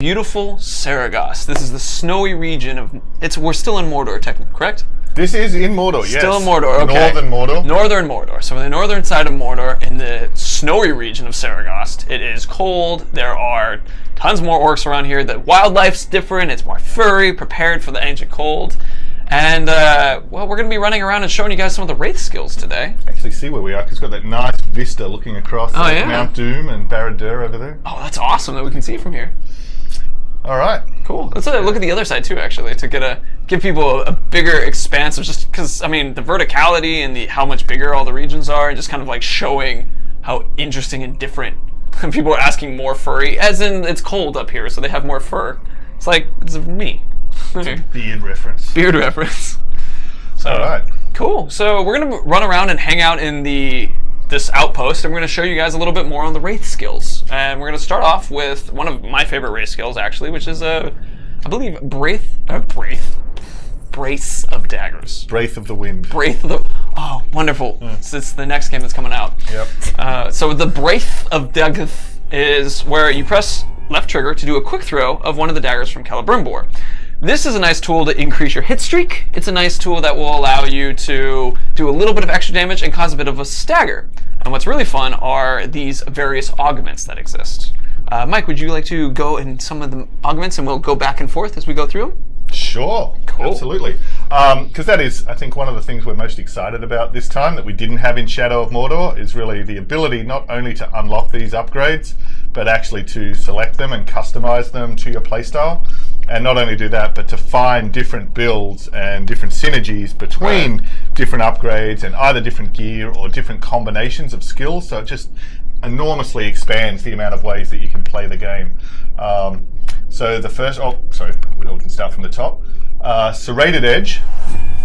Beautiful Saragost. This is the snowy region of... We're still in Mordor, technically, correct? This is in Mordor, yes. Still in Mordor, okay. Northern Mordor. Northern Mordor. So on the northern side of Mordor, in the snowy region of Saragost, it is cold. There are tons more orcs around here. The wildlife's different. It's more furry, prepared for the ancient cold. And, well, we're going to be running around and showing you guys some of the Wraith skills today. Actually see where we are, because it's got that nice vista looking across Mount Doom and Barad-dûr over there. Oh, that's awesome that we can see from here. All right. Cool. Let's look at the other side too, actually, to give people a bigger expanse of just because, I mean, the verticality and how much bigger all the regions are, and just kind of like showing how interesting and different. People are asking more furry, as in it's cold up here, so they have more fur. It's like, it's me. Beard reference. Beard reference. So, all right. Cool. So we're going to run around and hang out in this outpost, and we're going to show you guys a little bit more on the Wraith skills. And we're going to start off with one of my favorite Wraith skills, actually, which is, I believe, Brace of Daggers. Wraith of the Wind. Wraith of the... Oh, wonderful. Yeah. It's the next game that's coming out. Yep. So the Wraith of Daggers is where you press left trigger to do a quick throw of one of the daggers from Celebrimbor. This is a nice tool to increase your hit streak. It's a nice tool that will allow you to do a little bit of extra damage and cause a bit of a stagger. And what's really fun are these various augments that exist. Mike, would you like to go in some of the augments and we'll go back and forth as we go through them? Sure, cool. Absolutely. Because that is, I think, one of the things we're most excited about this time that we didn't have in Shadow of Mordor is really the ability not only to unlock these upgrades, but actually to select them and customize them to your playstyle. And not only do that, but to find different builds and different synergies between different upgrades and either different gear or different combinations of skills. So it just enormously expands the amount of ways that you can play the game. So the first, we can start from the top. Serrated Edge,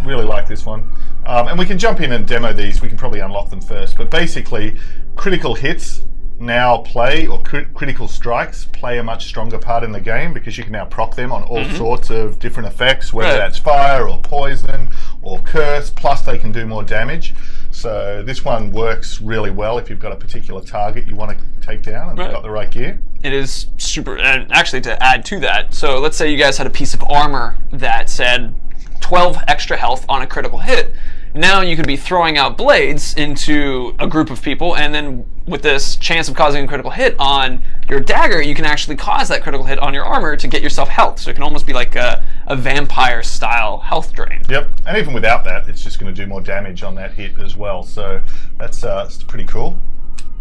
really like this one. And we can jump in and demo these. We can probably unlock them first. But basically, critical hits now play, or critical strikes play a much stronger part in the game because you can now proc them on all sorts of different effects, whether that's fire or poison or curse, plus they can do more damage. So this one works really well if you've got a particular target you want to take down and you've got the right gear. It is super, and actually to add to that, so let's say you guys had a piece of armor that said 12 extra health on a critical hit. Now you could be throwing out blades into a group of people, and then with this chance of causing a critical hit on your dagger, you can actually cause that critical hit on your armor to get yourself health. So it can almost be like a vampire-style health drain. Yep, and even without that, it's just going to do more damage on that hit as well. So that's pretty cool.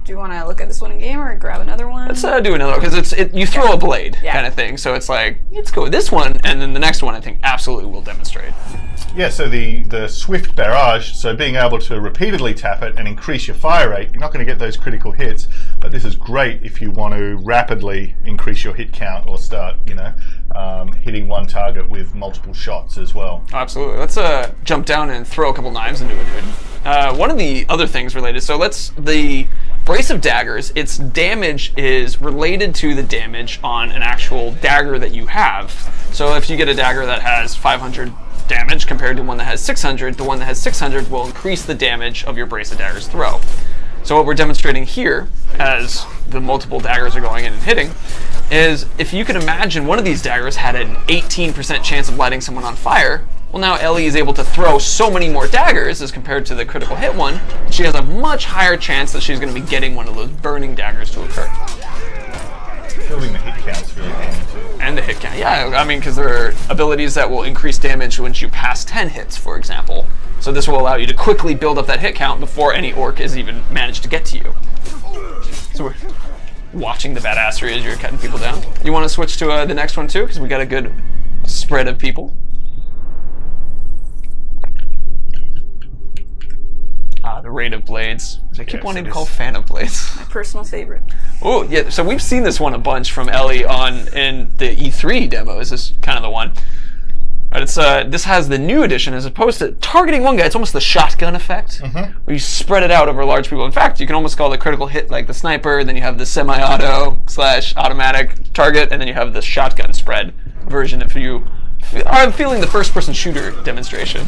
Do you want to look at this one in game or grab another one? Let's do another, because you throw a blade kind of thing. So it's like, let's go with this one, and then the next one I think absolutely will demonstrate. Yeah, so the Swift Barrage, so being able to repeatedly tap it and increase your fire rate, you're not going to get those critical hits, but this is great if you want to rapidly increase your hit count or start, hitting one target with multiple shots as well. Absolutely. Let's jump down and throw a couple knives into a dude. One of the other things related, so the Brace of Daggers, its damage is related to the damage on an actual dagger that you have. So if you get a dagger that has 500 damage compared to one that has 600, the one that has 600 will increase the damage of your Brace of Daggers throw. So what we're demonstrating here, as the multiple daggers are going in and hitting, is if you can imagine one of these daggers had an 18% chance of lighting someone on fire, well now Ellie is able to throw so many more daggers as compared to the critical hit one, she has a much higher chance that she's going to be getting one of those burning daggers to occur. Building the hit count's really handy too. And the hit count, yeah, I mean, because there are abilities that will increase damage once you pass 10 hits, for example. So this will allow you to quickly build up that hit count before any orc has even managed to get to you. So we're watching the badassery as you're cutting people down. You want to switch to the next one too, because we got a good spread of people. The Raid of Blades, which I keep wanting to call Fan of Blades. My personal favorite. Oh, yeah, so we've seen this one a bunch from Ellie in the E3 demo. This is kind of the one. But this has the new edition, as opposed to targeting one guy, it's almost the shotgun effect, where you spread it out over large people. In fact, you can almost call the critical hit like the sniper, then you have the semi-auto / automatic target, and then you have the shotgun spread version if you are feeling the first-person shooter demonstration.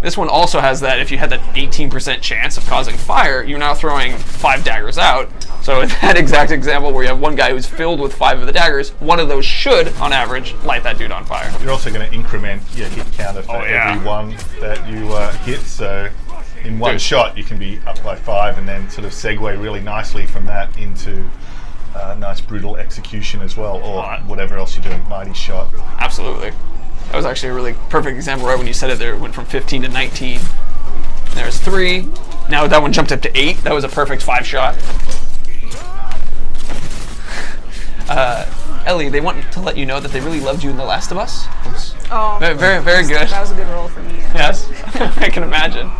This one also has that if you had that 18% chance of causing fire, you're now throwing 5 daggers out. So in that exact example where you have one guy who's filled with 5 of the daggers, one of those should, on average, light that dude on fire. You're also going to increment your hit counter for every one that you hit. So in one shot, you can be up by 5 and then sort of segue really nicely from that into nice brutal execution as well, or whatever else you're doing, mighty shot. Absolutely. That was actually a really perfect example right when you said it there. It went from 15 to 19. There's 3. Now that one jumped up to 8. That was a perfect 5 shot. Ellie, they want to let you know that they really loved you in The Last of Us. Oh, very, very good. That was a good role for me. Yes, I can imagine.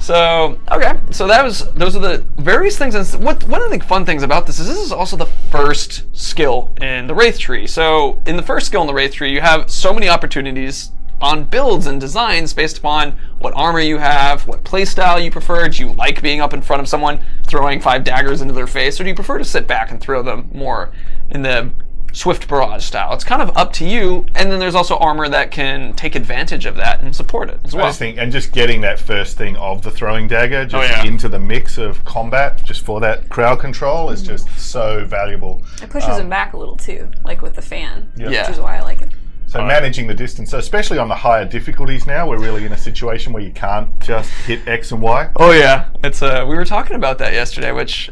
So, okay, so those are the various things. And one of the fun things about this is also the first skill in the Wraith tree. So in the first skill in the Wraith tree, you have so many opportunities on builds and designs based upon what armor you have, what playstyle you prefer. Do you like being up in front of someone, throwing 5 daggers into their face, or do you prefer to sit back and throw them more in the swift barrage style? It's kind of up to you, and then there's also armor that can take advantage of that and support it as well. I just think, and just getting that first thing of the throwing dagger into the mix of combat, just for that crowd control, is just so valuable. It pushes him back a little too, like with the fan, which Yeah. is why I like it. So managing the distance, so especially on the higher difficulties now, we're really in a situation where you can't just hit X and Y. Oh yeah, it's we were talking about that yesterday, which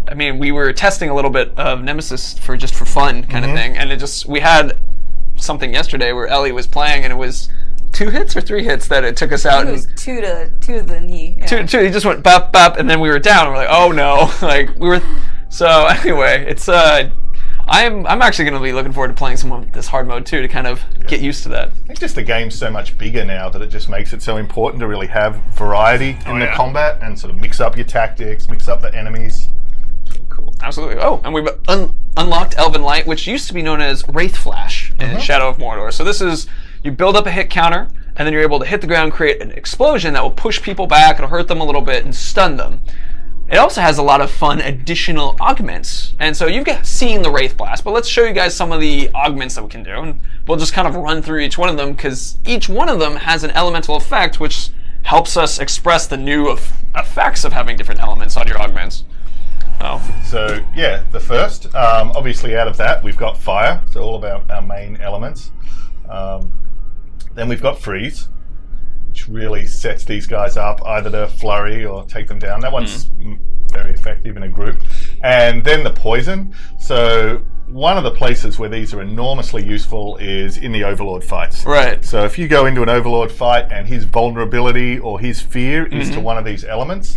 I mean, we were testing a little bit of Nemesis for fun kind of thing, and we had something yesterday where Ellie was playing, and it was 2 hits or 3 hits that it took us out. It was two to the knee. Yeah. Two. He just went bop bop, and then we were down, and we're like, oh no, like we were. So anyway, it's I'm actually going to be looking forward to playing some of this hard mode too, to kind of get used to that. I think just the game's so much bigger now that it just makes it so important to really have variety in the combat and sort of mix up your tactics, mix up the enemies. Cool. Absolutely. Oh, and we've unlocked Elven Light, which used to be known as Wraith Flash in Shadow of Mordor. So this is, you build up a hit counter, and then you're able to hit the ground, create an explosion that will push people back, it'll hurt them a little bit, and stun them. It also has a lot of fun additional augments. And so you've seen the Wraith Blast, but let's show you guys some of the augments that we can do. And we'll just kind of run through each one of them, because each one of them has an elemental effect, which helps us express the new effects of having different elements on your augments. So yeah, the first, obviously out of that, we've got fire, so all about our main elements. Then we've got freeze, which really sets these guys up either to flurry or take them down. That one's very effective in a group. And then the poison. So one of the places where these are enormously useful is in the Overlord fights. Right. So if you go into an Overlord fight and his vulnerability or his fear is to one of these elements,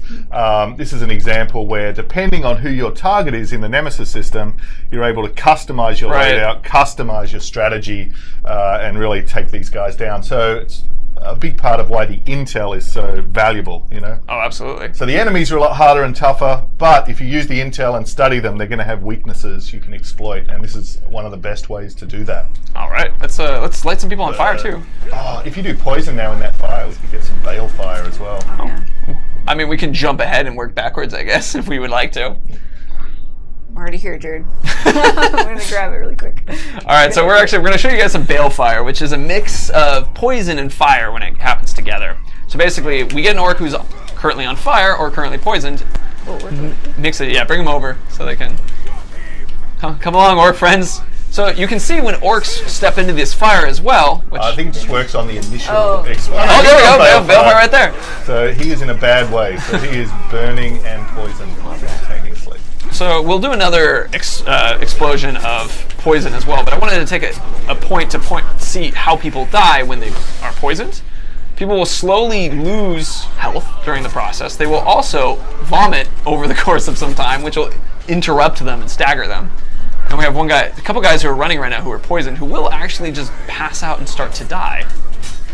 this is an example where, depending on who your target is in the Nemesis system, you're able to customize your loadout, customize your strategy, and really take these guys down. So it's a big part of why the intel is so valuable, you know? Oh, absolutely. So the enemies are a lot harder and tougher, but if you use the intel and study them, they're going to have weaknesses you can exploit, and this is one of the best ways to do that. All right, let's light some people on fire too. If you do poison now in that fire, we could get some bale fire as well. Yeah. I mean, we can jump ahead and work backwards, I guess, if we would like to. I'm already here, Jared. I'm going to grab it really quick. All right, so we're going to show you guys some balefire, which is a mix of poison and fire when it happens together. So basically, we get an orc who's currently on fire or currently poisoned. Mix it, yeah, bring them over so they can come along, orc friends. So you can see when orcs step into this fire as well. Which I think it just works on the initial explosion. Oh, there we go, balefire right there. So he is in a bad way. So he is burning and poisoned simultaneously. So we'll do another explosion of poison as well, but I wanted to take a point to see how people die when they are poisoned. People will slowly lose health during the process. They will also vomit over the course of some time, which will interrupt them and stagger them. And we have a couple guys who are running right now who are poisoned, who will actually just pass out and start to die.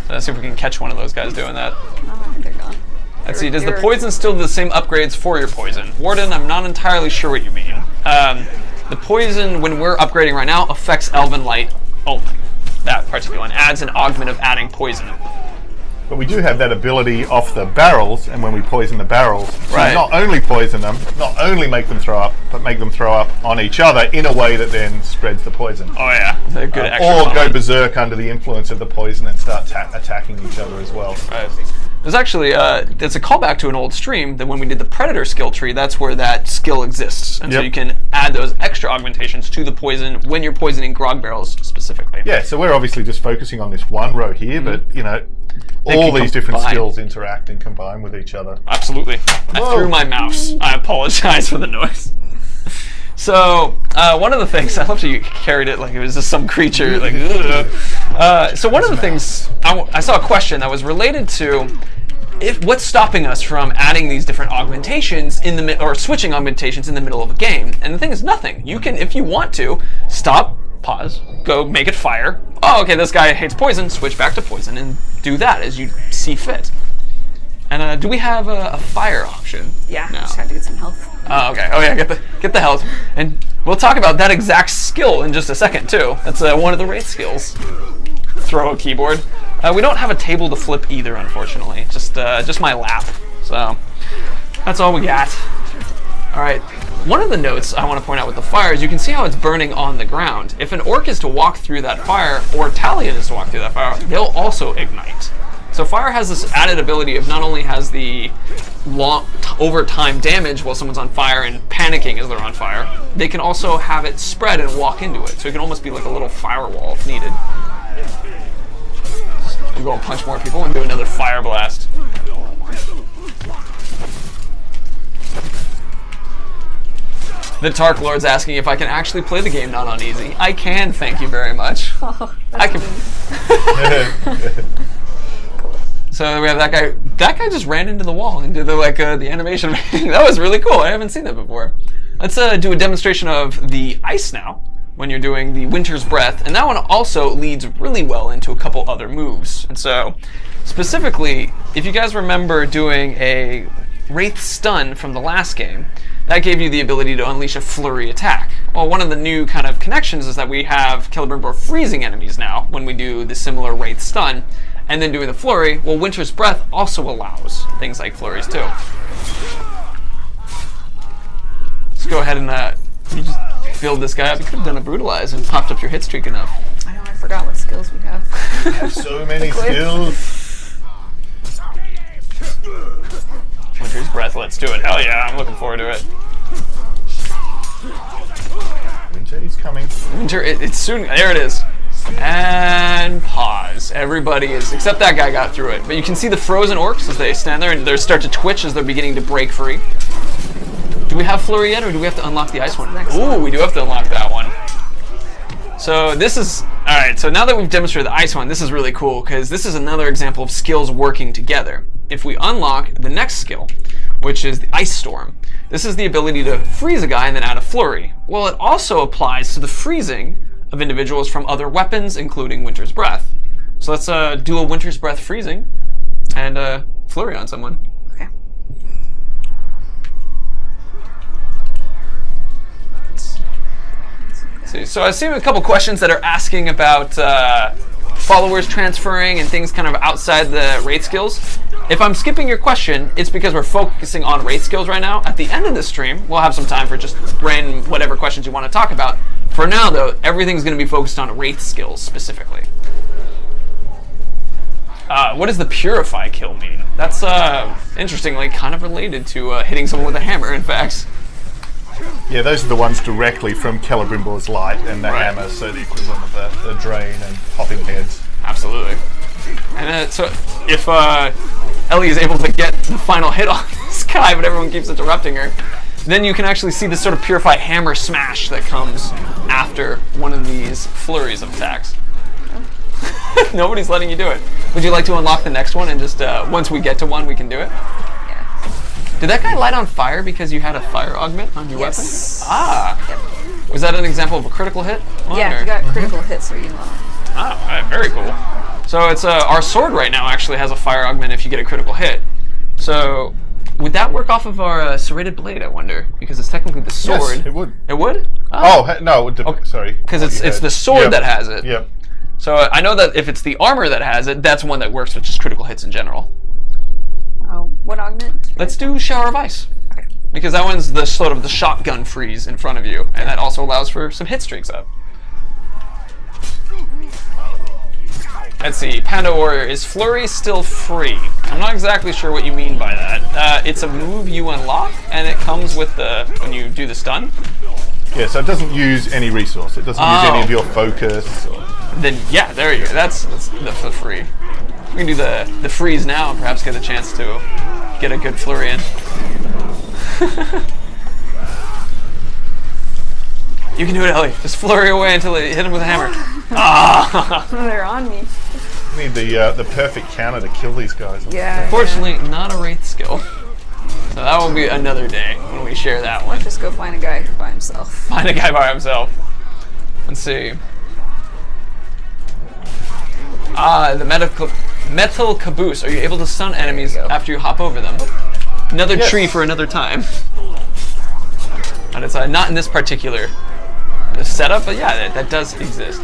So let's see if we can catch one of those guys doing that. Oh, they're gone. Let's see, does the poison still do the same upgrades for your poison? Warden, I'm not entirely sure what you mean. The poison, when we're upgrading right now, affects Elven Light only. That particular one adds an augment of adding poison. But we do have that ability off the barrels, and when we poison the barrels, Right. to not only poison them, not only make them throw up, but make them throw up on each other in a way that then spreads the poison. Oh yeah, they're good extra Or go comment. berserk under the influence of the poison and start attacking each other as well. Right. There's actually it's a callback to an old stream that when we did the Predator skill tree, that's where that skill exists, and so Yep. you can add those extra augmentations to the poison when you're poisoning grog barrels specifically. Yeah, so we're obviously just focusing on this one row here, but you know, all can these different combine. skills interact and combine with each other. Absolutely. I Whoa. threw my mouse. I apologize for the noise. So, one of the things, I love that you carried it like it was just some creature, like, ugh. So one of the things, I saw a question that was related to what's stopping us from adding these different augmentations in the or switching augmentations in the middle of a game. And the thing is nothing. You can, if you want to, stop, pause, go make it fire. Oh, okay, this guy hates poison, switch back to poison, and do that as you see fit. And do we have a fire option? Yeah, No. just had to get some health. Oh, okay. Oh, yeah. Get the health, and we'll talk about that exact skill in just a second too. That's one of the wraith skills. Throw a keyboard. We don't have a table to flip either, unfortunately. Just my lap. So that's all we got. All right. One of the notes I want to point out with the fire is you can see how it's burning on the ground. If an orc is to walk through that fire, or Talion is to walk through that fire, they'll also ignite. So fire has this added ability of not only has the long over time damage while someone's on fire and panicking as they're on fire, they can also have it spread and walk into it. So it can almost be like a little firewall if needed. I'm going to punch more people and do another fire blast. The Tark Lord's asking if I can actually play the game not on easy. I can, thank you very much. Oh, I can. So we have that guy. That guy just ran into the wall and did the animation. That was really cool. I haven't seen that before. Let's do a demonstration of the ice now when you're doing the Winter's Breath, and that one also leads really well into a couple other moves. And so, specifically, if you guys remember doing a Wraith Stun from the last game, that gave you the ability to unleash a flurry attack. Well, one of the new kind of connections is that we have Celebrimbor freezing enemies now when we do the similar Wraith Stun, and then doing the flurry. Well, Winter's Breath also allows things like flurries too. Let's go ahead and you just build this guy up. You could have done a brutalize and popped up your hit streak enough. I know, I forgot what skills we have. We have so many skills. Winter's Breath, let's do it. Hell yeah, I'm looking forward to it. Winter is coming. Winter, it's soon. There it is. And pause. Everybody is, except that guy got through it. But you can see the frozen orcs as they stand there and they start to twitch as they're beginning to break free. Do we have flurry yet, or do we have to unlock the ice one? Ooh, we do have to unlock that one. So this is, alright, so now that we've demonstrated the ice one, this is really cool, because this is another example of skills working together. If we unlock the next skill, which is the Ice Storm, this is the ability to freeze a guy and then add a flurry. Well, it also applies to the freezing of individuals from other weapons, including Winter's Breath. So let's do a Winter's Breath freezing and flurry on someone. Okay. So I see a couple questions that are asking about followers transferring and things kind of outside the Wraith skills. If I'm skipping your question, it's because we're focusing on Wraith skills right now. At the end of this stream, we'll have some time for just random whatever questions you want to talk about. For now, though, everything's going to be focused on Wraith skills specifically. What does the Purify kill mean? That's, interestingly, kind of related to hitting someone with a hammer, in fact. Yeah, those are the ones directly from Celebrimbor's Light and the hammer, so the equivalent of the drain and popping heads. Absolutely. And so if Ellie is able to get the final hit on this guy, but everyone keeps interrupting her, then you can actually see this sort of Purify hammer smash that comes after one of these flurries of attacks. Nobody's letting you do it. Would you like to unlock the next one and just, once we get to one, we can do it? Yeah. Did that guy light on fire because you had a fire augment on your weapon? Ah. Yep. Was that an example of a critical hit? Yeah, you got critical hits, so you know. Oh, all right, very cool. So it's our sword right now actually has a fire augment if you get a critical hit. So would that work off of our serrated blade, I wonder? Because it's technically the sword. Yes, it would. It would? Oh, no, it would sorry. Because it's the sword that has it. Yep. So I know that if it's the armor that has it, that's one that works with just critical hits in general. Oh, what augment? Let's do Shower of Ice. Okay. Because that one's the sort of the shotgun freeze in front of you, and that also allows for some hit streaks up. Let's see, Panda Warrior, is Flurry still free? I'm not exactly sure what you mean by that. It's a move you unlock, and it comes with the, when you do the stun. Yeah, so it doesn't use any resource. It doesn't use any of your focus. Then, yeah, there you go. That's the free. We can do the freeze now and perhaps get a chance to get a good Flurry in. You can do it, Ellie. Just flurry away until they hit him with a hammer. Ah! They're on me. We need the perfect counter to kill these guys. Yeah. Fortunately, not a Wraith skill. So that will be another day when we share that one. Let's just go find a guy by himself. Find a guy by himself. Let's see. The metal caboose. Are you able to stun enemies after you hop over them? Another tree for another time. And it's not in this particular setup, but yeah, that does exist.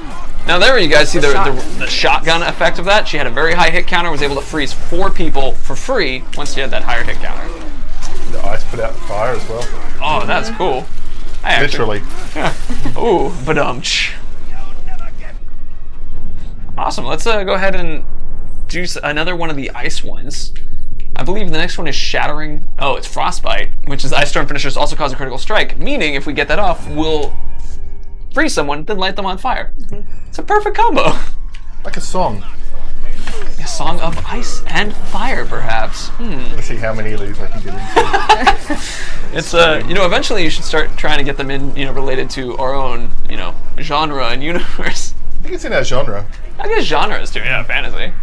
Now there you guys see the shotgun effect of that. She had a very high hit counter, was able to freeze 4 people for free once she had that higher hit counter. The ice put out the fire as well. Oh, that's cool. Literally. Yeah. Ooh, but awesome. Let's go ahead and do another one of the ice ones. I believe the next one is Shattering. Oh, it's Frostbite, which is Ice Storm finishers also cause a critical strike, meaning if we get that off, we'll freeze someone, then light them on fire. It's a perfect combo. Like a song. A song of ice and fire, perhaps. Let's see how many of these I can get into. It's eventually you should start trying to get them in, related to our own, genre and universe. I think it's in our genre. I guess genres too, yeah, fantasy.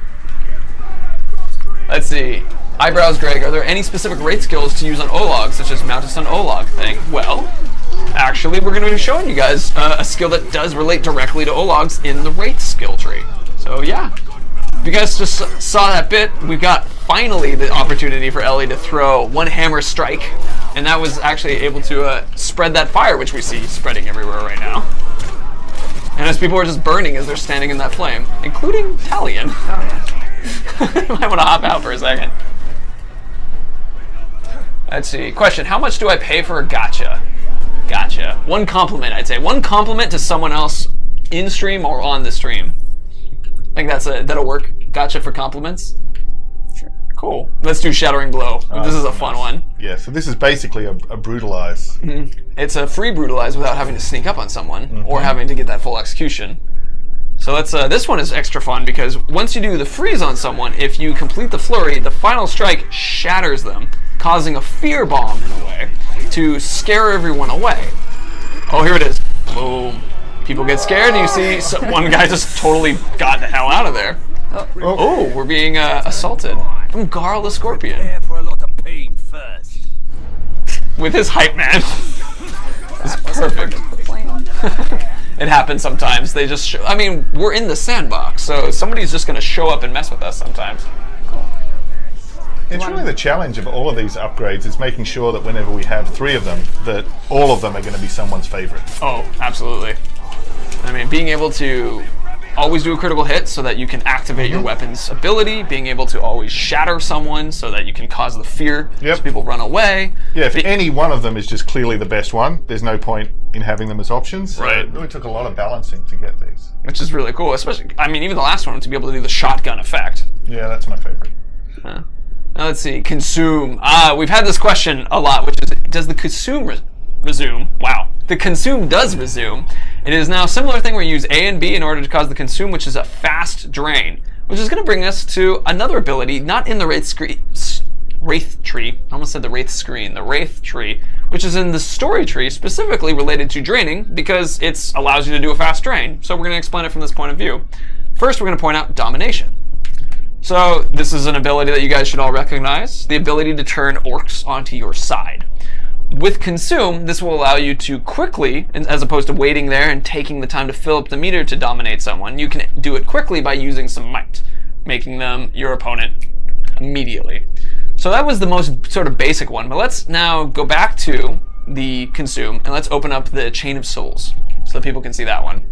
Let's see. Eyebrows Greg, are there any specific Wraith skills to use on Olog, such as Mount to Stun Olog thing? Well, actually, we're going to be showing you guys a skill that does relate directly to Ologs in the Wraith skill tree. So yeah, if you guys just saw that bit, we've got finally the opportunity for Ellie to throw one hammer strike, and that was actually able to spread that fire, which we see spreading everywhere right now. And as people are just burning as they're standing in that flame, including Talion. Oh yeah. Might want to hop out for a second. Let's see. Question: how much do I pay for a gacha? Gotcha. One compliment, I'd say. One compliment to someone else in stream or on the stream. I think that'll work. Gacha for compliments. Sure. Cool. Let's do Shattering Blow. This is a fun one. Yeah. So this is basically a brutalize. It's a free brutalize without having to sneak up on someone or having to get that full execution. So let's. This one is extra fun because once you do the freeze on someone, if you complete the flurry, the final strike shatters them, causing a fear bomb in a way to scare everyone away. Oh, here it is. Boom. People get scared, and you see one guy just totally got the hell out of there. Oh, we're being assaulted from Garl the Scorpion. Prepare for a lot of pain first. With his hype man. It's perfect. The plan. It happens sometimes. They just we're in the sandbox, so somebody's just going to show up and mess with us sometimes. It's really the challenge of all of these upgrades is making sure that whenever we have 3 of them, that all of them are going to be someone's favorite. Oh, absolutely. Being able to always do a critical hit so that you can activate your weapon's ability, being able to always shatter someone so that you can cause the fear so people run away. Yeah, if any one of them is just clearly the best one, there's no point in having them as options. So Right. it really took a lot of balancing to get these. Which is really cool, especially, even the last one, to be able to do the shotgun effect. Yeah, that's my favorite. Now let's see, consume. We've had this question a lot, which is, does the consume resume? Wow. The consume does resume. It is now a similar thing where you use A and B in order to cause the consume, which is a fast drain, which is going to bring us to another ability, not in the Wraith tree. I almost said the Wraith screen. The Wraith tree, which is in the story tree, specifically related to draining, because it allows you to do a fast drain. So we're going to explain it from this point of view. First, we're going to point out domination. So this is an ability that you guys should all recognize, the ability to turn orcs onto your side. With Consume, this will allow you to quickly, as opposed to waiting there and taking the time to fill up the meter to dominate someone, you can do it quickly by using some might, making them your opponent immediately. So that was the most sort of basic one, but let's now go back to the Consume and let's open up the Chain of Souls so that people can see that one.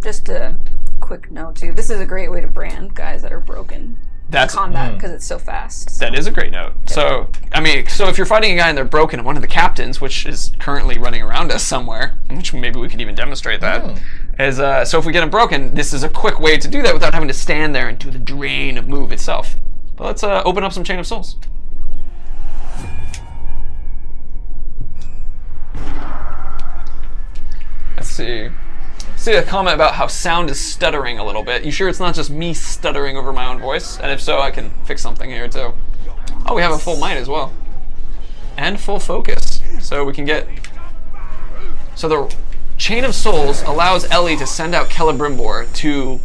Just to quick note too. This is a great way to brand guys that are broken. That's Combat because it's so fast. That is a great note. So, I mean, so if you're fighting a guy and they're broken, one of the captains, which is currently running around us somewhere, which maybe we could even demonstrate that, is so if we get him broken, this is a quick way to do that without having to stand there and do the drain move itself. But let's open up some Chain of Souls. Let's see. See a comment about how sound is stuttering a little bit. You sure it's not just me stuttering over my own voice? And if so, I can fix something here too. Oh, we have a full might as well. And full focus. So we can get... So the Chain of Souls allows Ellie to send out Celebrimbor to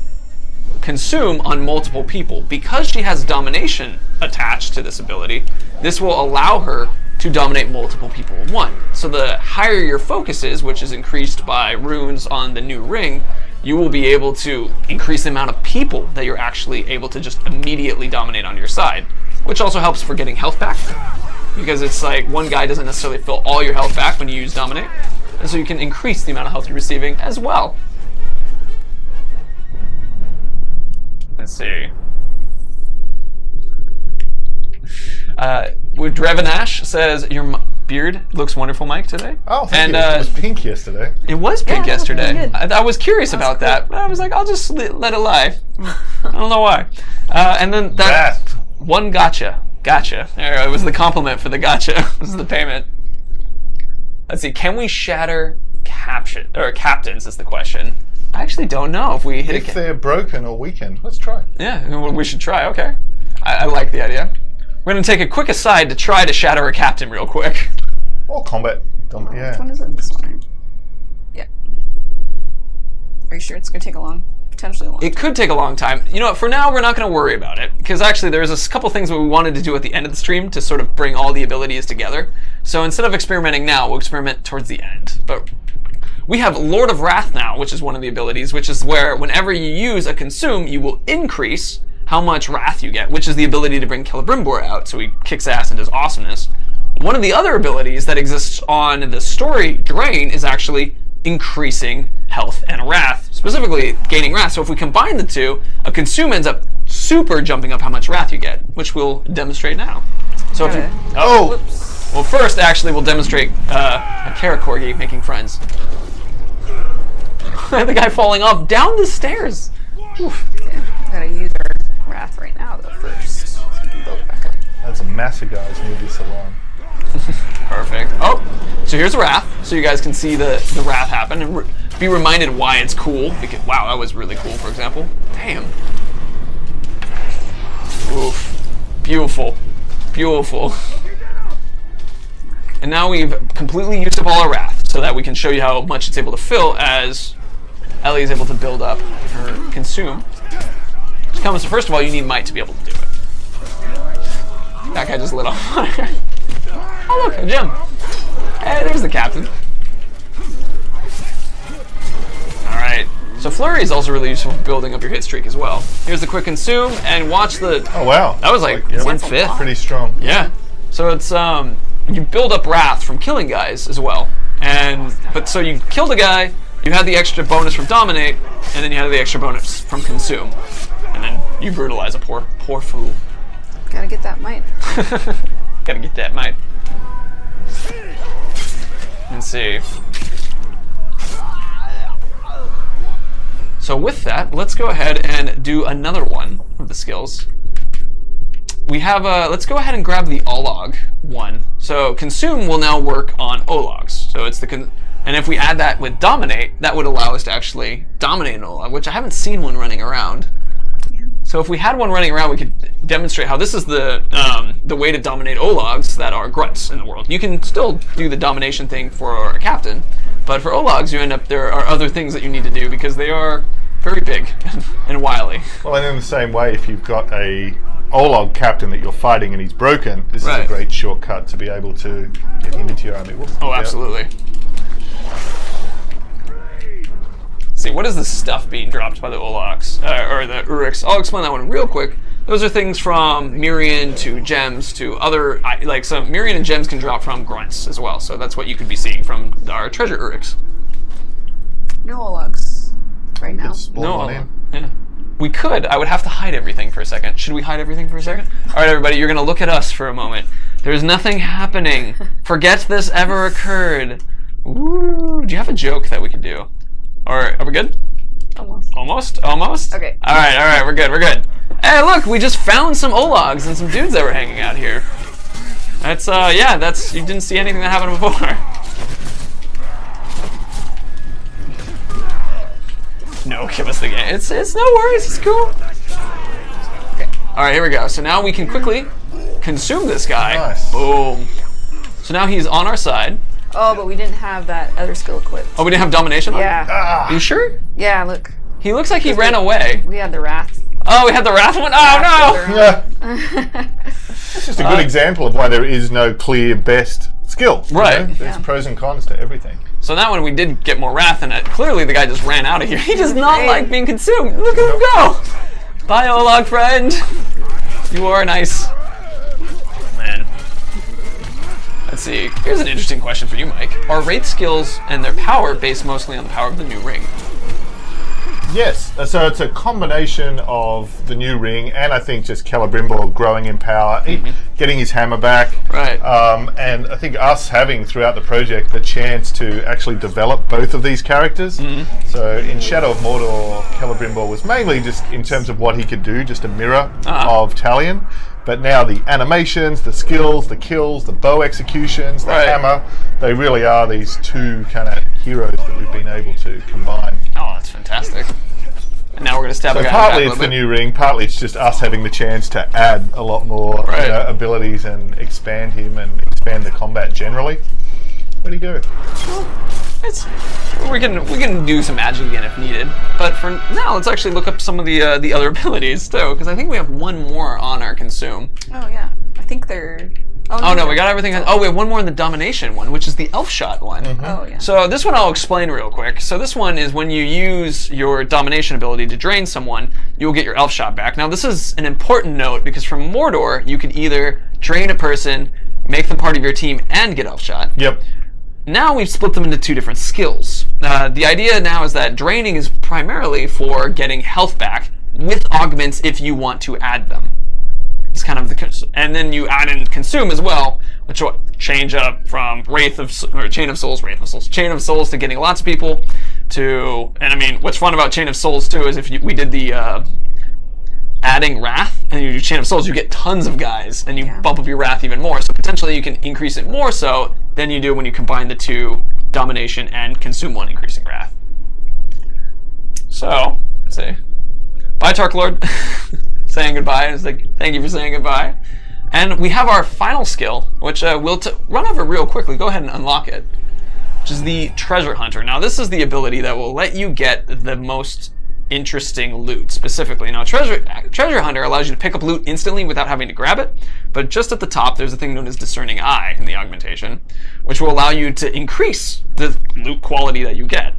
consume on multiple people. Because she has domination attached to this ability, this will allow her to dominate multiple people in one. So the higher your focus is, which is increased by runes on the new ring, you will be able to increase the amount of people that you're actually able to just immediately dominate on your side, which also helps for getting health back, because it's like one guy doesn't necessarily fill all your health back when you use dominate, and so you can increase the amount of health you're receiving as well. Let's see. Drevanash says, your beard looks wonderful, Mike, today. Oh, thank you. It was pink yesterday. It was pink yesterday. Really I was curious about that, but I was like, I'll just let it lie. I don't know why. And then that one gotcha. Gotcha. There, it was the compliment for the gotcha. This is the payment. Let's see. Can we shatter captains is the question. I actually don't know if we hit If they're broken or weakened. Let's try. Yeah, we should try. Okay. I like the idea. We're going to take a quick aside to try to shatter a captain real quick. Or combat. Yeah. Which one is it? This one. Yeah. Are you sure it's going to take potentially a long time? It could take a long time. You know what, for now we're not going to worry about it, because actually there's a couple things that we wanted to do at the end of the stream to sort of bring all the abilities together. So instead of experimenting now, we'll experiment towards the end. But we have Lord of Wrath now, which is one of the abilities, which is where whenever you use a consume, you will increase how much wrath you get, which is the ability to bring Celebrimbor out, so he kicks ass and does awesomeness. One of the other abilities that exists on the story drain is actually increasing health and wrath, specifically gaining wrath. So if we combine the two, a consume ends up super jumping up how much wrath you get, which we'll demonstrate now. So if you, Whoops. well, first actually we'll demonstrate a Kara Corgi making friends. The guy falling off down the stairs. Oof. Okay. Gotta use our wrath right now though first, so we can build it back up. That's a massive guys near this salon. Perfect. Oh, so here's Wrath, so you guys can see the Wrath happen and be reminded why it's cool. Because, wow, that was really cool, for example. Damn. Oof. Beautiful. Beautiful. And now we've completely used up all our Wrath, so that we can show you how much it's able to fill as Ellie is able to build up her consume. First of all, you need might to be able to do it. That guy just lit on fire. Oh look, a gem. Hey, there's the captain. Alright, so Flurry is also really useful for building up your hit streak as well. Here's the quick consume, and watch the... Oh wow. That was like yeah, 1/5. Pretty strong. Yeah. So it's, you build up wrath from killing guys as well. But so you killed a guy, you had the extra bonus from dominate, and then you had the extra bonus from consume. And then you brutalize a poor fool. Gotta get that might. Gotta get that might. Let's see. So with that, let's go ahead and do another one of the skills. We have let's go ahead and grab the Olog one. So consume will now work on Ologs. So it's and if we add that with dominate, that would allow us to actually dominate an Olog, which I haven't seen one running around. So if we had one running around, we could demonstrate how this is the way to dominate Ologs that are grunts in the world. You can still do the domination thing for a captain, but for Ologs, there are other things that you need to do because they are very big and wily. Well, and in the same way, if you've got a Olog captain that you're fighting and he's broken, this is a great shortcut to be able to get him into your army. Oh, absolutely. See, what is the stuff being dropped by the Ologs, or the Uriks? I'll explain that one real quick. Those are things from Mirian to gems to other, like some Mirian and gems can drop from grunts as well. So that's what you could be seeing from our treasure Uriks. No Ologs right now. just spawn No. one in. Yeah. We could. I would have to hide everything for a second. Should we hide everything for a second? All right, everybody, you're going to look at us for a moment. There's nothing happening. Forget this ever occurred. Ooh, do you have a joke that we could do? Or are we good? Almost. Almost? Okay. All right, we're good. Hey, look, we just found some Ologs and some dudes that were hanging out here. That's, you didn't see anything that happened before. No, give us the game. It's no worries, it's cool. Okay. All right, here we go. So now we can quickly consume this guy. Nice. Boom. So now he's on our side. Oh, but we didn't have that other skill equipped. Oh, we didn't have domination on? Yeah. Are you sure? Yeah, look. He looks like he ran away. We had the wrath. Oh, we had the wrath one? Oh, no! Yeah. It's just a good example of why there is no clear best skill. you Right. know? There's pros and cons to everything. So that one we did get more wrath, and clearly the guy just ran out of here. He does not Hey. like being consumed. Look at him go! Bye, Olog friend. You are nice. Man. Let's see. Here's an interesting question for you, Mike. Are Wraith skills and their power based mostly on the power of the new ring? Yes, so it's a combination of the new ring and I think just Celebrimbor growing in power, getting his hammer back, Right. And I think us having throughout the project the chance to actually develop both of these characters. So in Shadow of Mordor, Celebrimbor was mainly just in terms of what he could do, just a mirror of Talion. But now the animations, the skills, the kills, the bow executions, the Right. hammer, they really are these two kind of heroes that we've been able to combine. Oh, that's fantastic. And now we're going to stab a So guy partly in it's the the back a new ring, partly it's just us having the chance to add a lot more Right. abilities and expand him and expand the combat generally. Where'd he go? It's, we can do some magic again if needed, but for now, let's actually look up some of the other abilities too, because I think we have one more on our consume. Oh, yeah. I think they're... Oh no, we got everything. Oh, we have one more in the domination one, which is the elf shot one. Oh, yeah. So this one I'll explain real quick. So this one is when you use your domination ability to drain someone, you will get your elf shot back. Now this is an important note because from Mordor, you could either drain a person, make them part of your team, and get elf shot. Yep. Now we've split them into two different skills. The idea now is that draining is primarily for getting health back with augments if you want to add them. It's kind of and then you add in consume as well, which will change up from Chain of Souls to getting lots of people to, and I mean, what's fun about Chain of Souls too is if we did the adding Wrath and you do Chain of Souls, you get tons of guys and you bump up your Wrath even more. So potentially you can increase it more so than you do when you combine the two, Domination and Consume one, increasing Wrath. So, let's see. Bye, Tark Lord. Saying goodbye. It's like, thank you for saying goodbye. And we have our final skill, which we'll run over real quickly. Go ahead and unlock it, which is the Treasure Hunter. Now, this is the ability that will let you get the most interesting loot, specifically. Now, Treasure Hunter allows you to pick up loot instantly without having to grab it, but just at the top, there's a thing known as Discerning Eye in the augmentation, which will allow you to increase the loot quality that you get.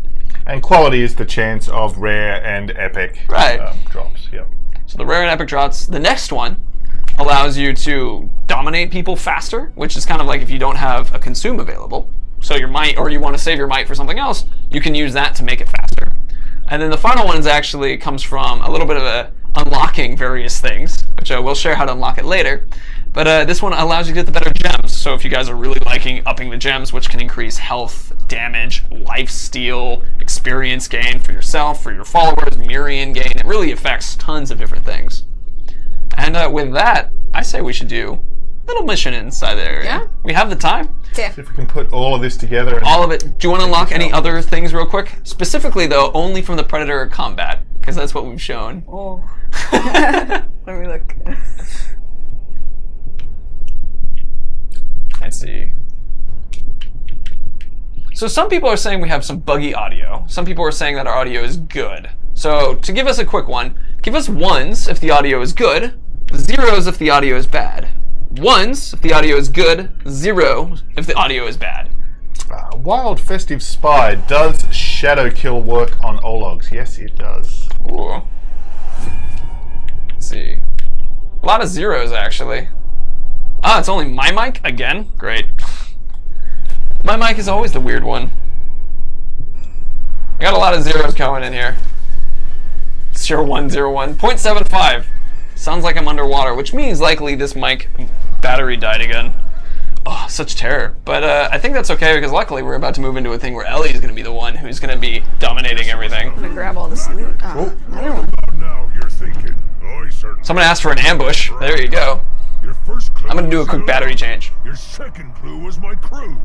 And quality is the chance of rare and epic drops. Yep. So the rare and epic drops. The next one allows you to dominate people faster, which is kind of like if you don't have a consume available. So your might, or you want to save your might for something else, you can use that to make it faster. And then the final one actually comes from a little bit of unlocking various things, which we'll share how to unlock it later. But this one allows you to get the better gems. So if you guys are really liking upping the gems, which can increase health, damage, life steal, experience gain for yourself, for your followers, Mirian gain, it really affects tons of different things. And with that, I say we should do a little mission inside there. Yeah. We have the time. Yeah. See if we can put all of this together. And All of it. Do you want to unlock any other things real quick? Specifically, though, only from the Predator combat, because that's what we've shown. Oh. Let me look. Let's see. So some people are saying we have some buggy audio. Some people are saying that our audio is good. So to give us a quick one, give us ones if the audio is good, zeros if the audio is bad. Ones if the audio is good, 0 if the audio is bad. Wild Festive Spy, does Shadow Kill work on Ologs? Yes, it does. Ooh. Let's see. A lot of zeros, actually. Ah, it's only my mic? Again? Great. My mic is always the weird one. I got a lot of zeros going in here. 0101. 0.75. Sounds like I'm underwater, which means likely this mic battery died again. Oh, such terror. But I think that's okay because luckily we're about to move into a thing where Ellie is going to be the one who's going to be dominating everything. I'm gonna grab all this loot. Another one. Now you're thinking. I certainly. Someone asked for an ambush. There you go. Your first clue I'm going to do a was quick your battery lab. change. Your second clue was my crew.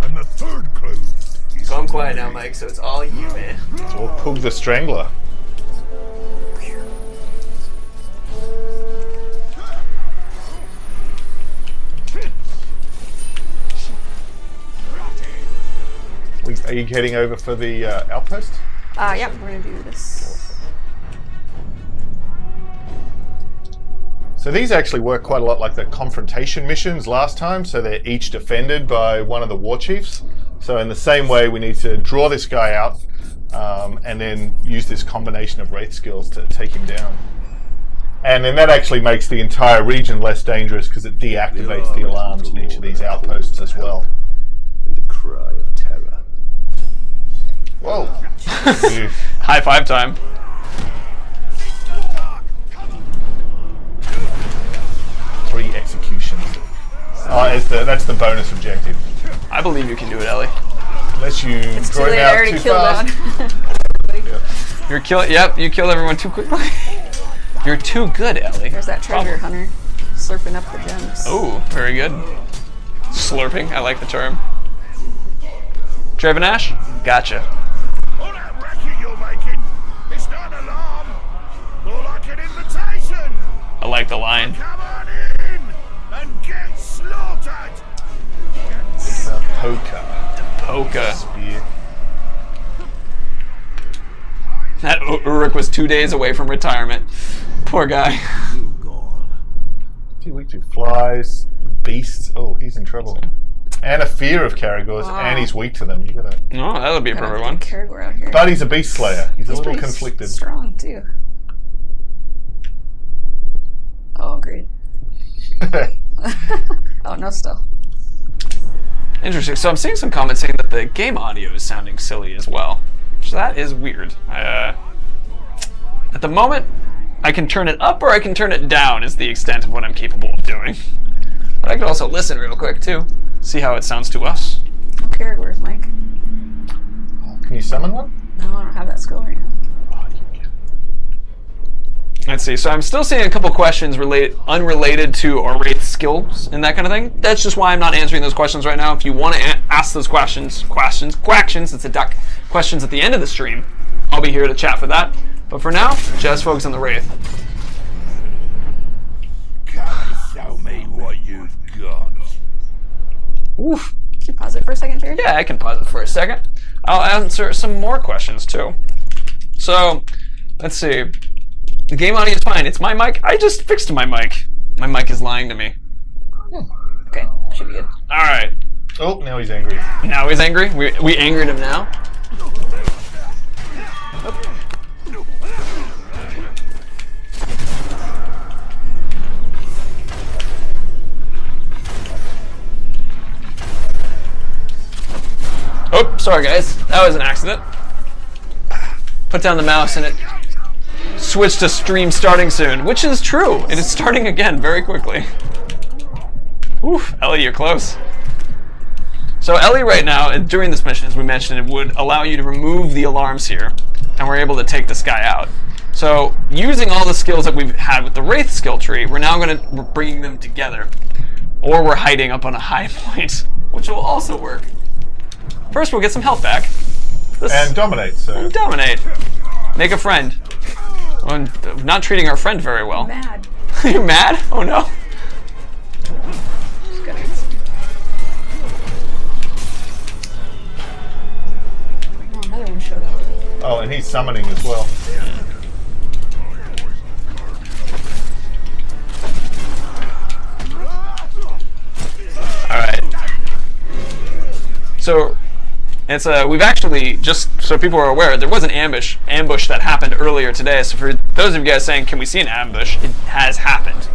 And the third clue is Calm quiet now, Mike, so it's all you, man. Or Pug the Strangler. Are you heading over for the outpost? Yeah, we're gonna do this. So these actually work quite a lot like the confrontation missions last time, so they're each defended by one of the war chiefs. So in the same way, we need to draw this guy out and then use this combination of wraith skills to take him down. And then that actually makes the entire region less dangerous because it deactivates the alarms in each of these outposts as well. The cry of terror. Whoa! High five time. Three executions. That's the bonus objective. I believe you can do it, Ellie. Unless you It's too draw him late. I out already too killed fast. one. You're killing. Yep, you killed everyone too quickly. You're too good, Ellie. There's that treasure hunter slurping up the gems. Oh, very good. Slurping. I like the term. Trevinash? Gotcha. all that racket you're making. It's not an alarm. More like an invitation. I like the line. Come on in and get slaughtered. Poker. Polka. Spear. That Uruk was 2 days away from retirement. Poor guy. You gone. Too weak to flies, beasts. Oh, he's in trouble. And a fear of Caragors, Wow. and he's weak to them. You gotta. Oh, that'll be a perfect one. Caragor out here. But he's a beast slayer. He's a little pretty conflicted. Strong too. Oh, great. Oh no, still. Interesting. So I'm seeing some comments saying that the game audio is sounding silly as well. So that is weird. At the moment, I can turn it up or I can turn it down is the extent of what I'm capable of doing. But I could also listen real quick too. See how it sounds to us. No Caragors, Mike. Can you summon one? No, I don't have that skill right now. Let's see. So I'm still seeing a couple questions unrelated to our wraith skills and that kind of thing. That's just why I'm not answering those questions right now. If you want to ask those questions, it's a duck, questions at the end of the stream, I'll be here to chat for that. But for now, just focus on the wraith. Come and show me what you've got. Oof. Can you pause it for a second, Jared? Yeah, I can pause it for a second. I'll answer some more questions too. So, let's see. The game audio is fine. It's my mic. I just fixed my mic. My mic is lying to me. Okay, should be good. All right. Oh, now he's angry. Now he's angry. We angered him now. Oh, sorry guys. That was an accident. Put down the mouse and it switched to stream starting soon, which is true. It is starting again very quickly. Oof, Ellie, you're close. So Ellie right now, during this mission, as we mentioned, it would allow you to remove the alarms here, and we're able to take this guy out. So using all the skills that we've had with the Wraith skill tree, we're now we're bringing them together. Or we're hiding up on a high point, which will also work. First, we'll get some health back. And dominate, so. Dominate. Make a friend. Well, not treating our friend very well. Mad. You're mad? Oh no. Just gonna... Oh, another one showed up. Oh, and he's summoning as well. Alright. So, it's we've actually, just so people are aware, there was an ambush that happened earlier today. So for those of you guys saying, can we see an ambush? It has happened.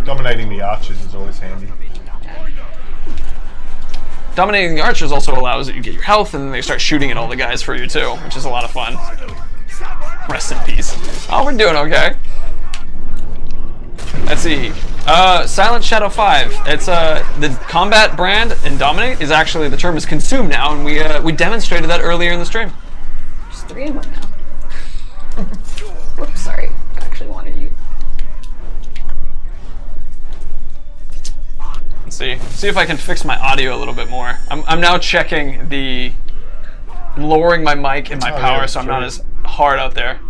Dominating the archers is always handy. Dominating the archers also allows you to get your health, and then they start shooting at all the guys for you too, which is a lot of fun. Rest in peace. Oh, we're doing okay. Let's see. Silent Shadow 5. It's the combat brand in Dominate is actually, the term is consume now, and we demonstrated that earlier in the stream. There's 3 of them now. Whoops, sorry. I actually wanted you. Let's see if I can fix my audio a little bit more. I'm now checking the lowering my mic and my power, so I'm not as hard out there.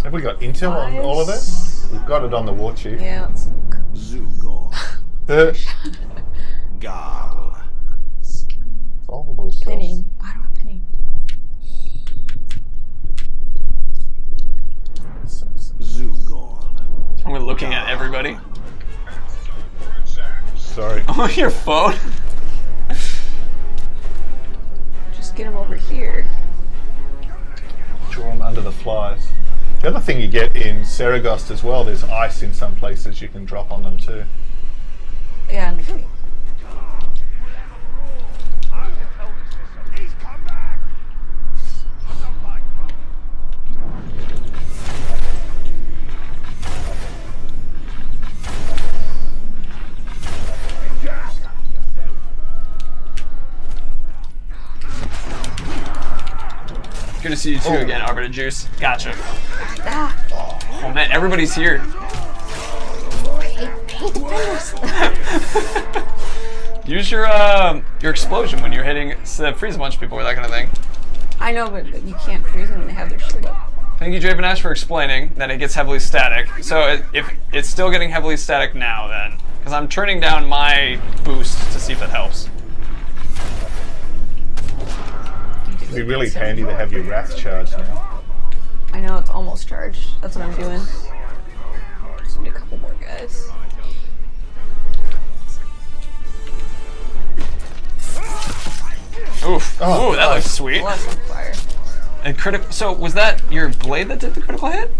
Have we got intel on all of that? We've got it on the war chief. Yeah, let's look. Zugor. Gal. Solvable skills. Pinning. I don't have pinning. Zugor. I'm looking at everybody. Sorry. Oh, your phone. Just get him over here. Draw them under the flies. The other thing you get in Saragost as well, there's ice in some places you can drop on them too. Yeah, and the He's come back. Good to see you too again, Arbiter Juice. Gotcha. Ah, Oh man, everybody's here. I hate the fingers. Use your explosion when you're hitting freeze a bunch of people or that kind of thing. I know, but you can't freeze them when they have their shield up. Thank you, Draven Ash, for explaining that it gets heavily static. So if it's still getting heavily static now, then, because I'm turning down my boost to see if that helps. It'd be really handy to have your wrath charged now. I know, it's almost charged. That's what I'm doing. Just need a couple more guys. Oof. Oh, Ooh, that looks sweet. Less on fire. And so was that your blade that did the critical hit?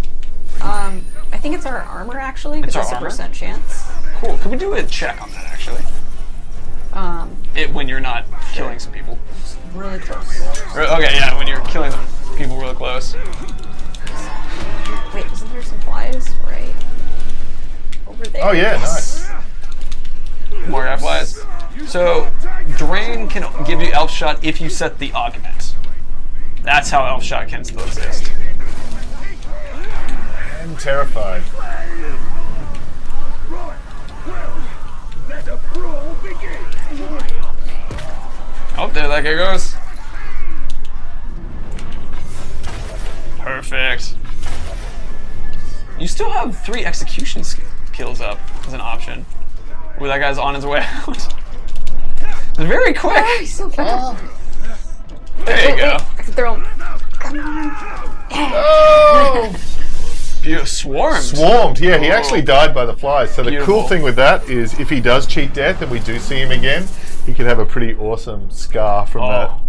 I think it's our armor actually. It's It's our a armor? percent chance. Cool. Could we do a check on that actually? When you're not killing some people. Really close. Okay, yeah, when you're killing people really close. Wait, isn't there some flies right over there? Oh yeah, nice. More air flies. So, Drain can give you Elf Shot if you set the augment. That's how Elf Shot can still exist. I'm terrified. Right. Well, let the brawl begin. Oh, there that guy goes. Perfect. You still have 3 execution skills up as an option. Ooh, that guy's on his way out. It's very quick. Oh, he's so fast. There you go. I can throw him. Come on. Oh! Swarmed. Swarmed, yeah, he actually died by the flies. So the Beautiful. cool thing with that is if he does cheat death and we do see him again, he could have a pretty awesome scar from that.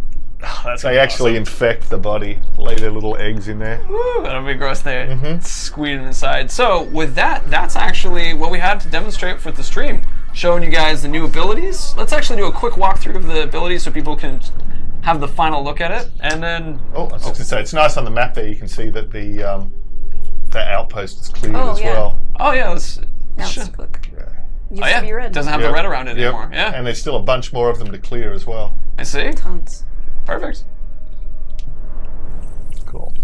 That's They actually infect the body, lay their little eggs in there. Woo, that'll be gross there. Squeeze them inside. So with that, that's actually what we had to demonstrate for the stream. Showing you guys the new abilities. Let's actually do a quick walkthrough of the abilities so people can have the final look at it. And then... Oh, I was just going to say, it's nice on the map there, you can see that the outpost is cleared Oh, as yeah. well. Oh yeah, let's... Now it's quick. Yeah. Used Oh yeah, to be red. doesn't have the Yep. red around it Yep. anymore. Yeah, And there's still a bunch more of them to clear as well. I see. Tons. Perfect. Cool.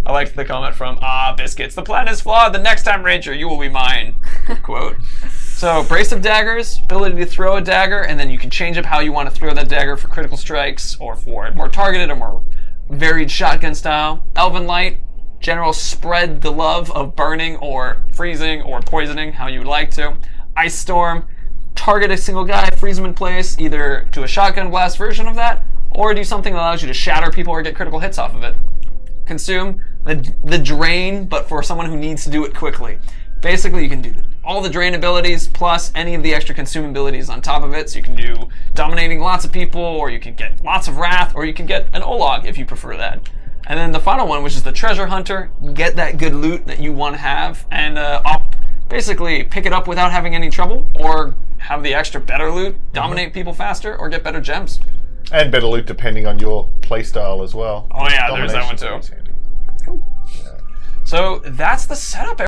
I liked the comment from Biscuits. The plan is flawed. The next time, Ranger, you will be mine. Good quote. So, Brace of Daggers, ability to throw a dagger, and then you can change up how you want to throw that dagger for critical strikes, or for more targeted or more varied shotgun style. Elven Light, general spread the love of burning or freezing or poisoning, how you would like to. Ice Storm, target a single guy, freeze him in place, either do a shotgun blast version of that, or do something that allows you to shatter people or get critical hits off of it. Consume, the Drain, but for someone who needs to do it quickly. Basically, you can do all the Drain abilities plus any of the extra Consume abilities on top of it, so you can do dominating lots of people, or you can get lots of Wrath, or you can get an Olog if you prefer that. And then the final one, which is the Treasure Hunter, get that good loot that you want to have, and basically pick it up without having any trouble, or have the extra better loot, dominate people faster, or get better gems. And better loot depending on your playstyle as well. Oh yeah, there's that one too. Cool. So that's the setup.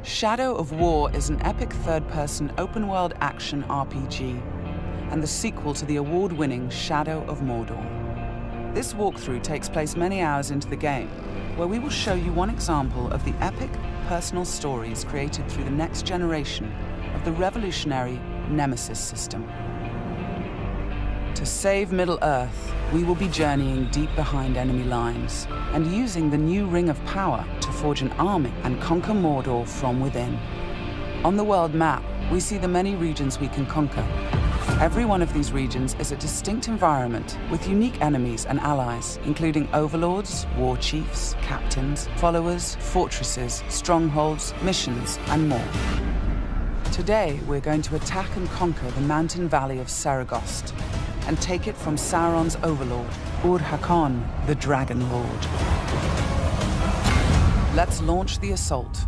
Shadow of War is an epic third-person open-world action RPG, and the sequel to the award-winning Shadow of Mordor. This walkthrough takes place many hours into the game, where we will show you one example of the epic, personal stories created through the next generation of the revolutionary Nemesis system. To save Middle-earth, we will be journeying deep behind enemy lines and using the new Ring of Power to forge an army and conquer Mordor from within. On the world map, we see the many regions we can conquer. Every one of these regions is a distinct environment with unique enemies and allies, including overlords, war chiefs, captains, followers, fortresses, strongholds, missions, and more. Today, we're going to attack and conquer the mountain valley of Saragost, and take it from Sauron's overlord, Ur-Hakon, the Dragon Lord. Let's launch the assault.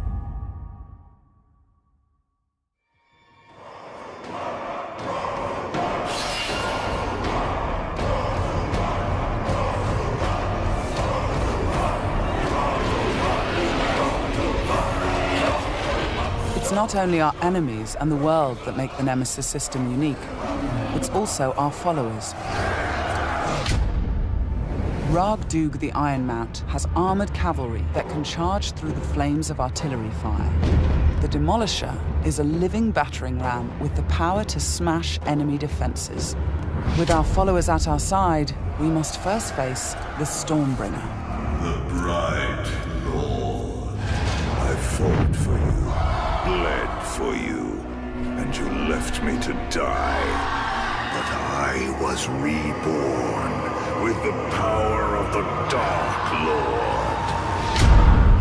It's not only our enemies and the world that make the Nemesis system unique, it's also our followers. Ragdug the Ironmount has armored cavalry that can charge through the flames of artillery fire. The Demolisher is a living battering ram with the power to smash enemy defenses. With our followers at our side, we must first face the Stormbringer. The bright Lord. I fought for you, bled for you, and you left me to die. But I was reborn with the power of the Dark Lord.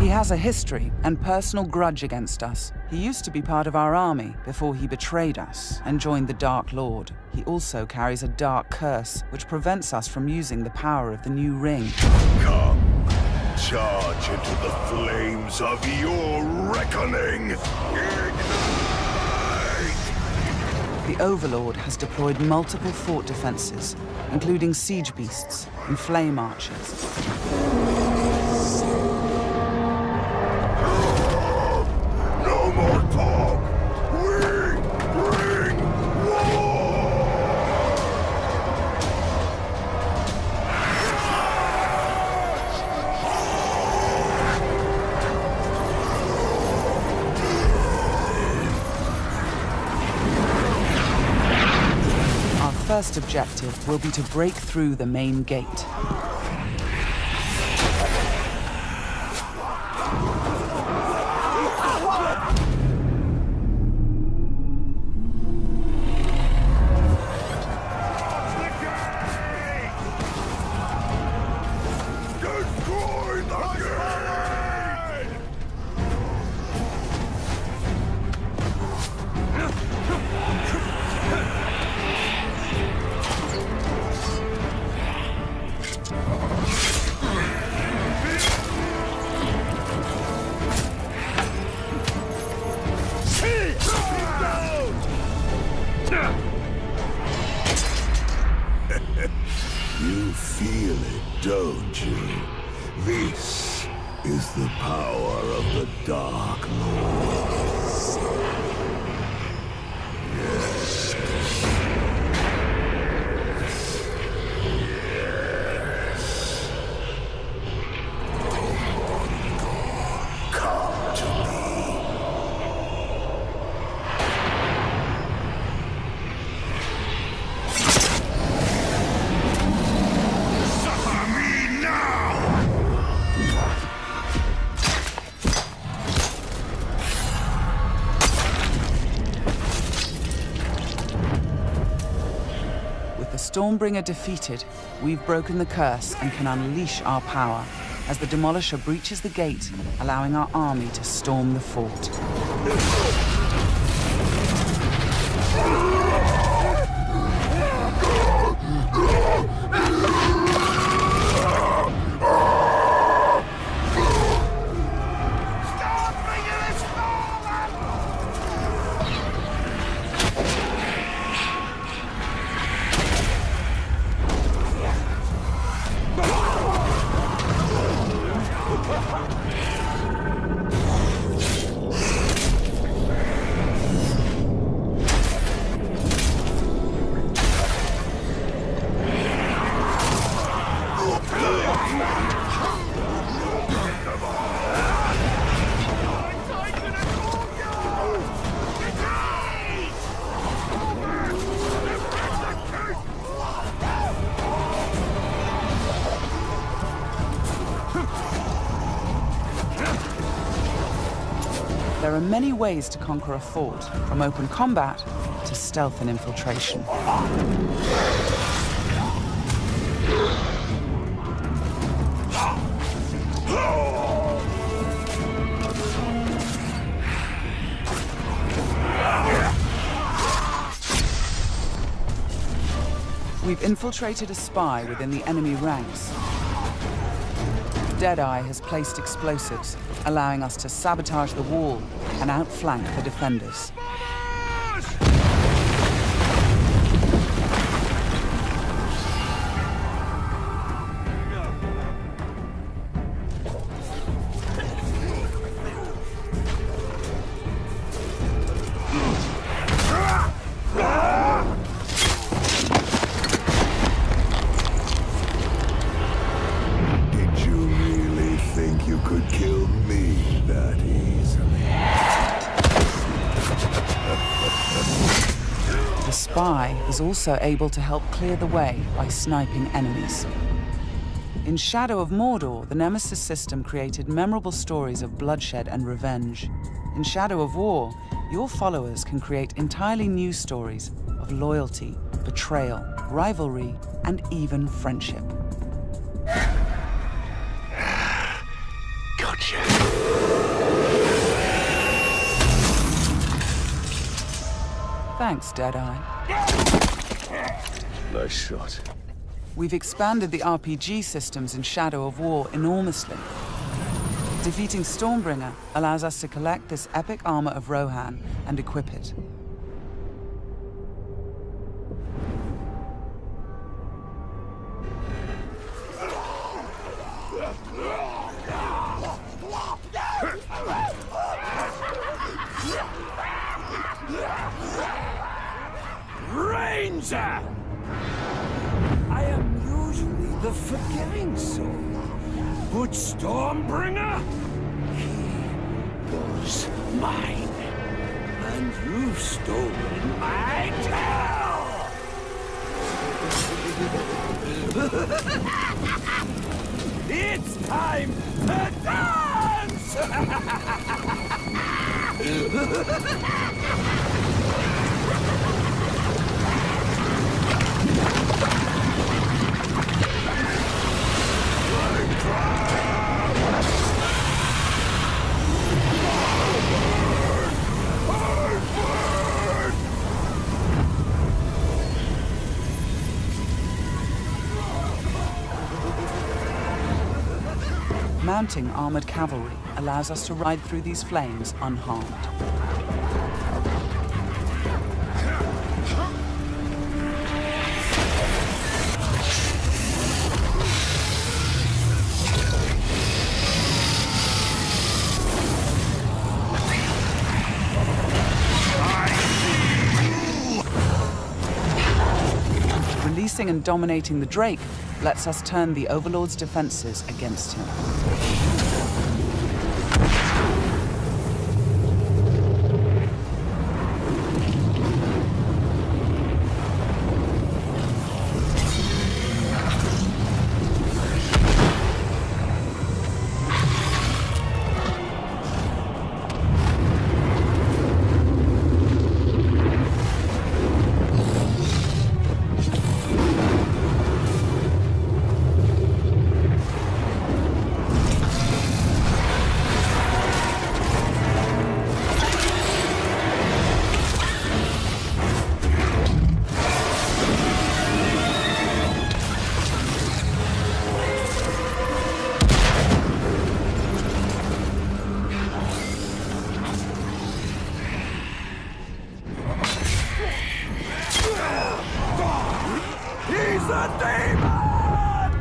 He has a history and personal grudge against us. He used to be part of our army before he betrayed us and joined the Dark Lord. He also carries a dark curse which prevents us from using the power of the new ring. Come, charge into the flames of your reckoning. Ignite! The Overlord has deployed multiple fort defenses, including siege beasts and flame archers. No more talk! We bring war! Our first objective will be to break through the main gate. Destroy the gate! You feel it, don't you? This is the power of the Dark Lord. Come to me. Suffer me now! Stormbringer defeated, we've broken the curse and can unleash our power as the Demolisher breaches the gate, allowing our army to storm the fort. There are many ways to conquer a fort, from open combat to stealth and infiltration. We've infiltrated a spy within the enemy ranks. Deadeye has placed explosives, allowing us to sabotage the wall and outflank the defenders. You could kill me that easily. The spy is also able to help clear the way by sniping enemies. In Shadow of Mordor, the Nemesis system created memorable stories of bloodshed and revenge. In Shadow of War, your followers can create entirely new stories of loyalty, betrayal, rivalry, and even friendship. Gotcha. Thanks, Deadeye. Nice shot. We've expanded the RPG systems in Shadow of War enormously. Defeating Stormbringer allows us to collect this epic armor of Rohan and equip it. Ranger! I am usually the forgiving soul, but Stormbringer, he was mine, and you've stolen my tail! It's time to dance! Mounting armored cavalry allows us to ride through these flames unharmed. Releasing and dominating the Drake lets us turn the Overlord's defenses against him.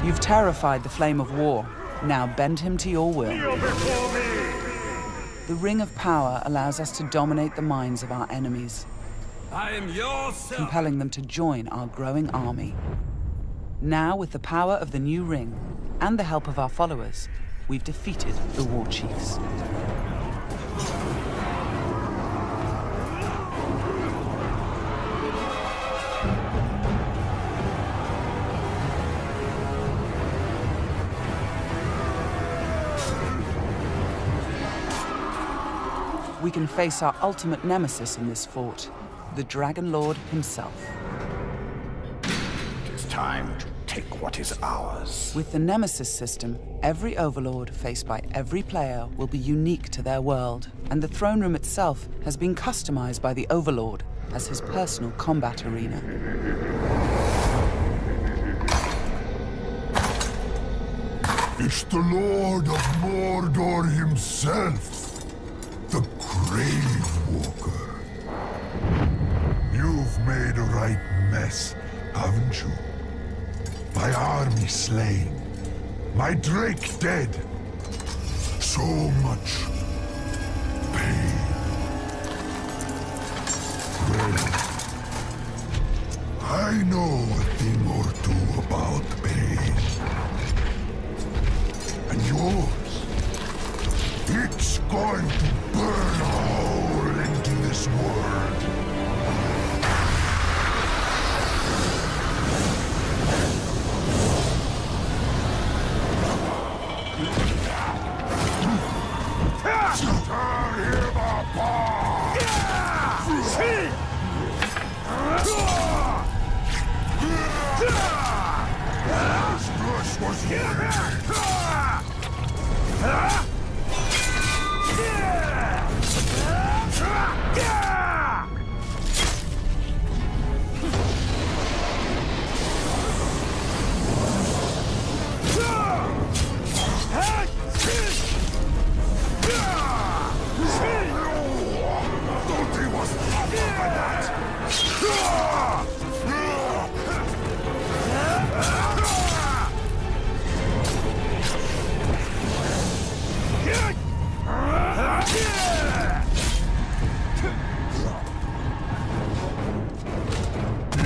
You've terrified the flame of war. Now bend him to your will. The Ring of Power allows us to dominate the minds of our enemies, I am your son. compelling them to join our growing army. Now, with the power of the new ring and the help of our followers, we've defeated the war chiefs. We can face our ultimate nemesis in this fort, the Dragon Lord himself. It is time to take what is ours. With the Nemesis system, every overlord faced by every player will be unique to their world, and the throne room itself has been customized by the overlord as his personal combat arena. It's the Lord of Mordor himself, the Grave Walker. You've made a right mess, haven't you? My army slain, my Drake dead. So much pain. Well, I know a thing or two about pain. And yours, it's going to burn a hole into this world. Tear him apart! This was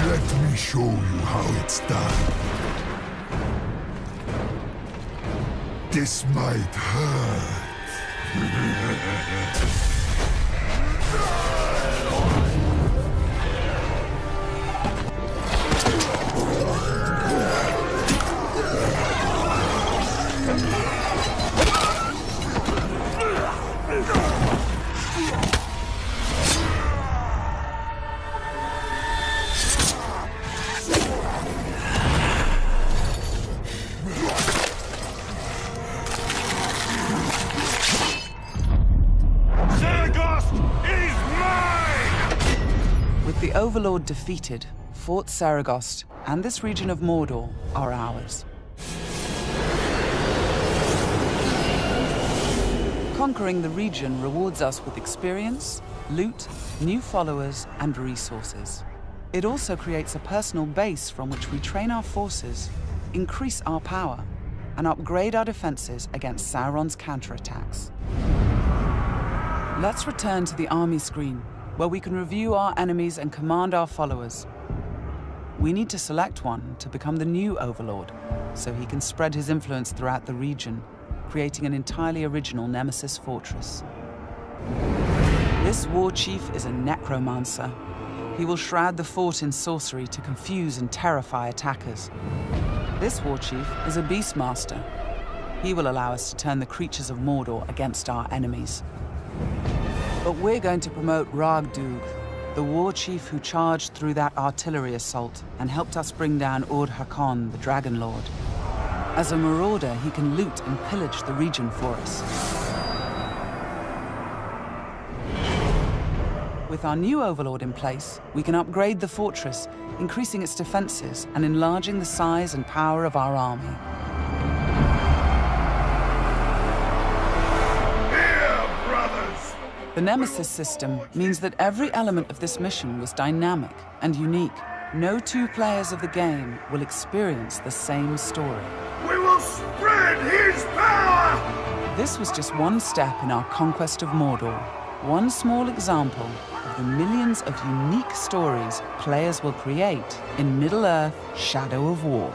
Let me show you how it's done. This might hurt. With the Overlord defeated, Fort Saragost and this region of Mordor are ours. Conquering the region rewards us with experience, loot, new followers, and resources. It also creates a personal base from which we train our forces, increase our power, and upgrade our defenses against Sauron's counterattacks. Let's return to the army screen, where we can review our enemies and command our followers. We need to select one to become the new Overlord, so he can spread his influence throughout the region, creating an entirely original Nemesis fortress. This war chief is a necromancer. He will shroud the fort in sorcery to confuse and terrify attackers. This war chief is a beastmaster. He will allow us to turn the creatures of Mordor against our enemies. But we're going to promote Ragdug, the war chief who charged through that artillery assault and helped us bring down Ord-Hakon, the Dragon Lord. As a marauder, he can loot and pillage the region for us. With our new Overlord in place, we can upgrade the fortress, increasing its defenses and enlarging the size and power of our army. The Nemesis system means that every element of this mission was dynamic and unique, no two players of the game will experience the same story. We will spread his power! This was just one step in our conquest of Mordor, one small example of the millions of unique stories players will create in Middle-earth: Shadow of War.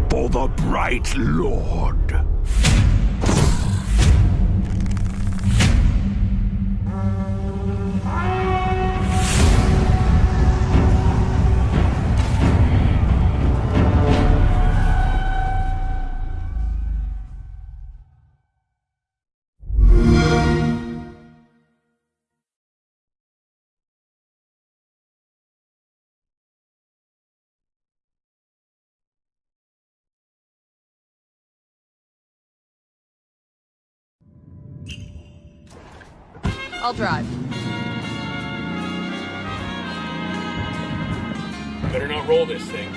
For the Bright Lord. I'll drive. Better not roll this thing.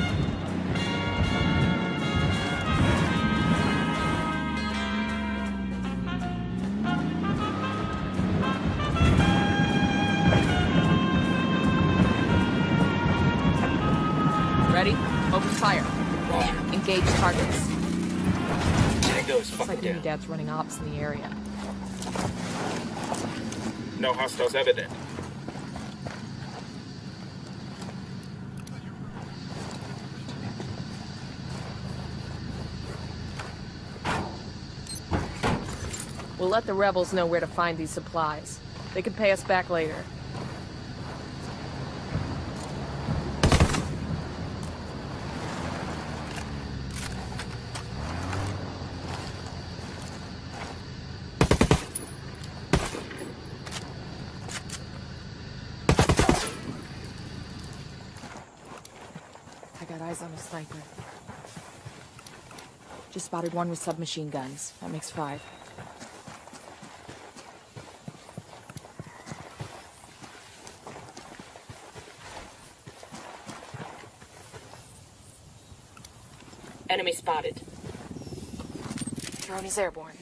Ready? Open fire. Roger. Engage targets. Tango's Looks fucking like your down. dad's running ops in the area. No hostiles evident. We'll let the rebels know where to find these supplies. They can pay us back later. I got eyes on a sniper. Just spotted one with submachine guns. That makes 5. Enemy spotted. Drone is airborne.